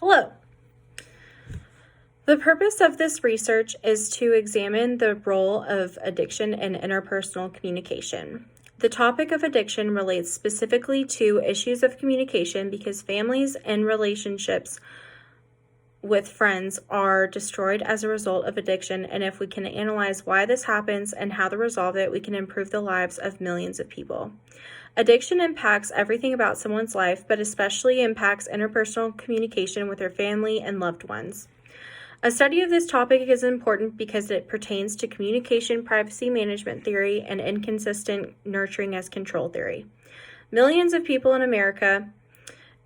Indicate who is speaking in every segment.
Speaker 1: Hello. The purpose of this research is to examine the role of addiction in interpersonal communication. The topic of addiction relates specifically to issues of communication because families and relationships with friends are destroyed as a result of addiction, and if we can analyze why this happens and how to resolve it, we can improve the lives of millions of people. Addiction impacts everything about someone's life, but especially impacts interpersonal communication with their family and loved ones. A study of this topic is important because it pertains to communication privacy management theory and inconsistent nurturing as control theory. Millions of people in America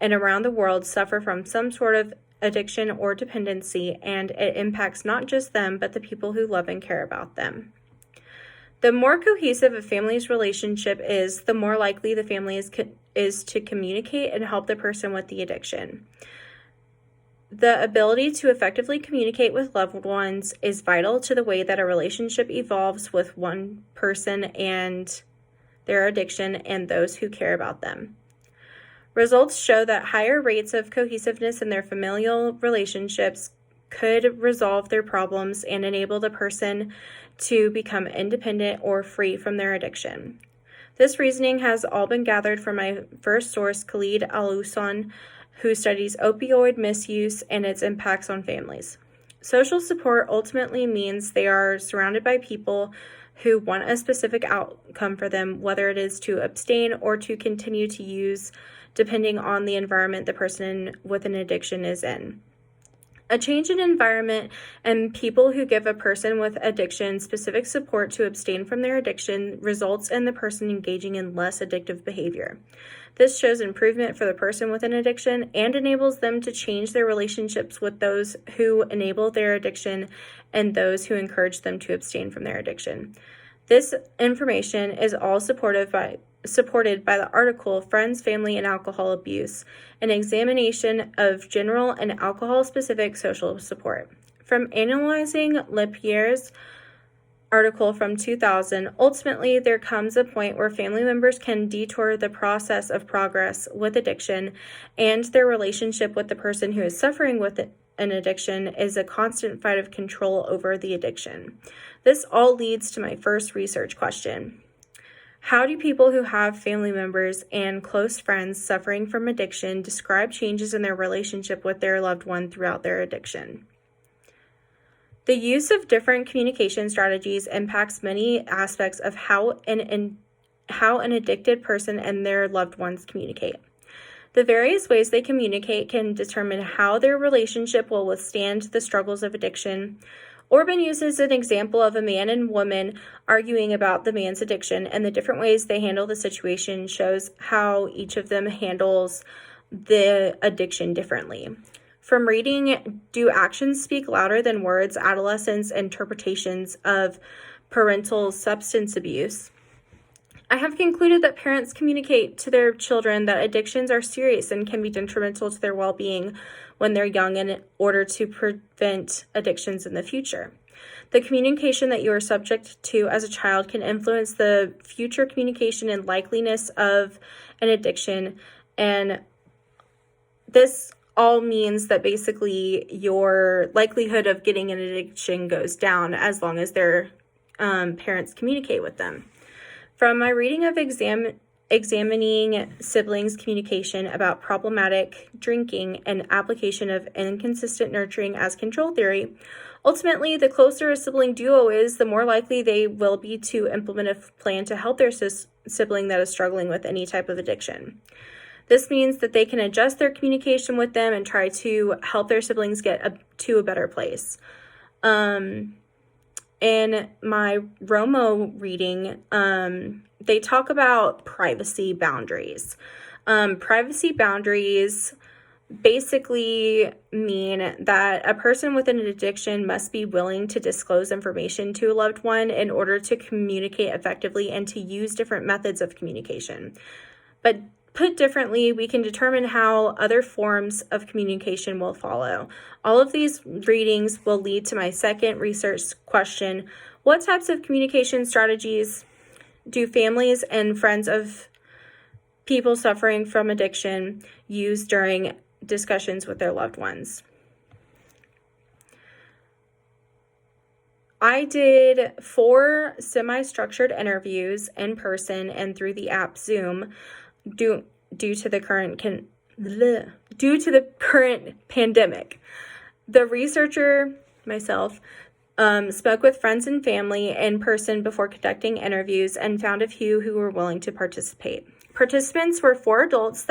Speaker 1: and around the world suffer from some sort of addiction or dependency, and it impacts not just them, but the people who love and care about them. The more cohesive a family's relationship is, the more likely the family is to communicate and help the person with the addiction. The ability to effectively communicate with loved ones is vital to the way that a relationship evolves with one person and their addiction and those who care about them. Results show that higher rates of cohesiveness in their familial relationships could resolve their problems and enable the person to become independent or free from their addiction. This reasoning has all been gathered from my first source, Khalid Al-Usan, who studies opioid misuse and its impacts on families. Social support ultimately means they are surrounded by people who want a specific outcome for them, whether it is to abstain or to continue to use, depending on the environment the person with an addiction is in. A change in environment and people who give a person with addiction specific support to abstain from their addiction results in the person engaging in less addictive behavior. This shows improvement for the person with an addiction and enables them to change their relationships with those who enable their addiction and those who encourage them to abstain from their addiction. This information is all supported by the article Friends, Family, and Alcohol Abuse, an examination of general and alcohol-specific social support. From analyzing Lepierre's article from 2000, ultimately there comes a point where family members can detour the process of progress with addiction, and their relationship with the person who is suffering with an addiction is a constant fight of control over the addiction. This all leads to my first research question. How do people who have family members and close friends suffering from addiction describe changes in their relationship with their loved one throughout their addiction? The use of different communication strategies impacts many aspects of how an addicted person and their loved ones communicate. The various ways they communicate can determine how their relationship will withstand the struggles of addiction. Orban uses an example of a man and woman arguing about the man's addiction, and the different ways they handle the situation shows how each of them handles the addiction differently. From reading Do Actions Speak Louder Than Words? Adolescents' Interpretations of Parental Substance Abuse, I have concluded that parents communicate to their children that addictions are serious and can be detrimental to their well-being when they're young in order to prevent addictions in the future. The communication that you are subject to as a child can influence the future communication and likeliness of an addiction, and this all means that basically your likelihood of getting an addiction goes down as long as their parents communicate with them. From my reading of examining siblings' communication about problematic drinking and application of inconsistent nurturing as control theory, ultimately, the closer a sibling duo is, the more likely they will be to implement a plan to help their sibling that is struggling with any type of addiction. This means that they can adjust their communication with them and try to help their siblings get to a better place. In my Romo reading, they talk about privacy boundaries. Privacy boundaries basically mean that a person with an addiction must be willing to disclose information to a loved one in order to communicate effectively and to use different methods of communication. But put differently, we can determine how other forms of communication will follow. All of these readings will lead to my second research question. What types of communication strategies do families and friends of people suffering from addiction use during discussions with their loved ones. I did 4 semi-structured interviews in person and through the app Zoom due to the current pandemic. The researcher, myself, spoke with friends and family in person before conducting interviews and found a few who were willing to participate. Participants were 4 adults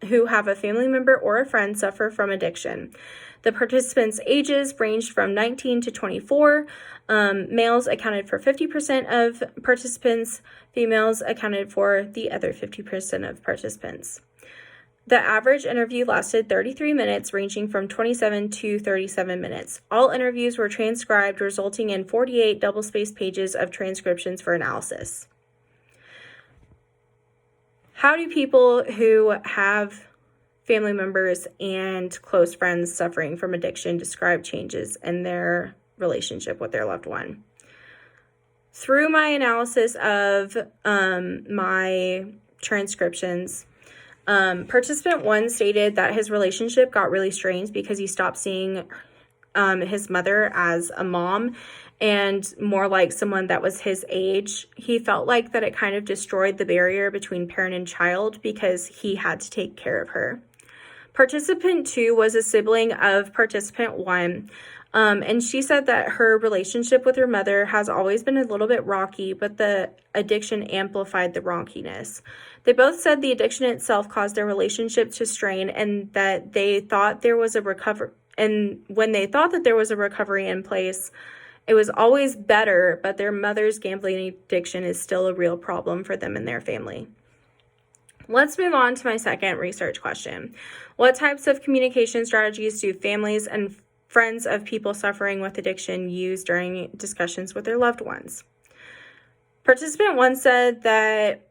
Speaker 1: who have a family member or a friend suffer from addiction. The participants' ages ranged from 19 to 24. Males accounted for 50% of participants. Females accounted for the other 50% of participants. The average interview lasted 33 minutes, ranging from 27 to 37 minutes. All interviews were transcribed, resulting in 48 double-spaced pages of transcriptions for analysis. How do people who have family members and close friends suffering from addiction describe changes in their relationship with their loved one? Through my analysis of my transcriptions, participant 1 stated that his relationship got really strained because he stopped seeing his mother as a mom and more like someone that was his age. He felt like that it kind of destroyed the barrier between parent and child because he had to take care of her. Participant 2 was a sibling of participant 1, and she said that her relationship with her mother has always been a little bit rocky, but the addiction amplified the rockiness. They both said the addiction itself caused their relationship to strain and that they thought there was a recovery. And when they thought that there was a recovery in place, it was always better, but their mother's gambling addiction is still a real problem for them and their family. Let's move on to my second research question. What types of communication strategies do families and friends of people suffering with addiction use during discussions with their loved ones? Participant 1 said that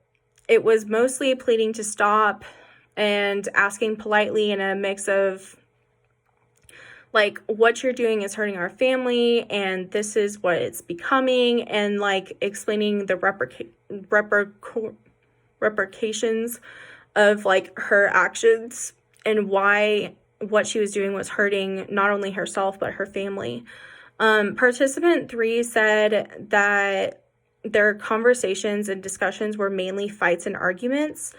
Speaker 1: it was mostly pleading to stop and asking politely in a mix of like, what you're doing is hurting our family and this is what it's becoming, and like explaining the repercussions of like her actions and why what she was doing was hurting not only herself but her family. Participant 3 said that their conversations and discussions were mainly fights and arguments,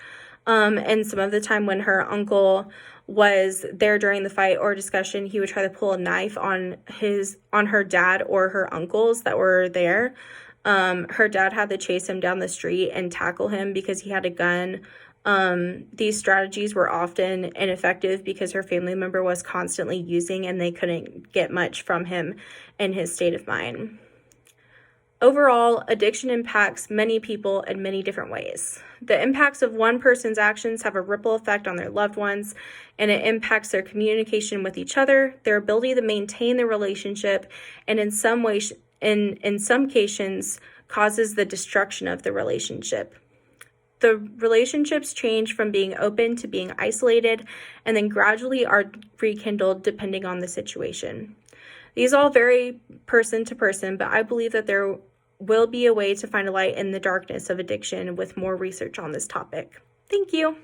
Speaker 1: and some of the time when her uncle was there during the fight or discussion, he would try to pull a knife on her dad or her uncles that were there. Her dad had to chase him down the street and tackle him because he had a gun. These strategies were often ineffective because her family member was constantly using and they couldn't get much from him in his state of mind. Overall, addiction impacts many people in many different ways. The impacts of one person's actions have a ripple effect on their loved ones, and it impacts their communication with each other, their ability to maintain the relationship, and in some ways, in some cases, causes the destruction of the relationship. The relationships change from being open to being isolated, and then gradually are rekindled depending on the situation. These all vary person to person, but I believe that there will be a way to find a light in the darkness of addiction with more research on this topic. Thank you.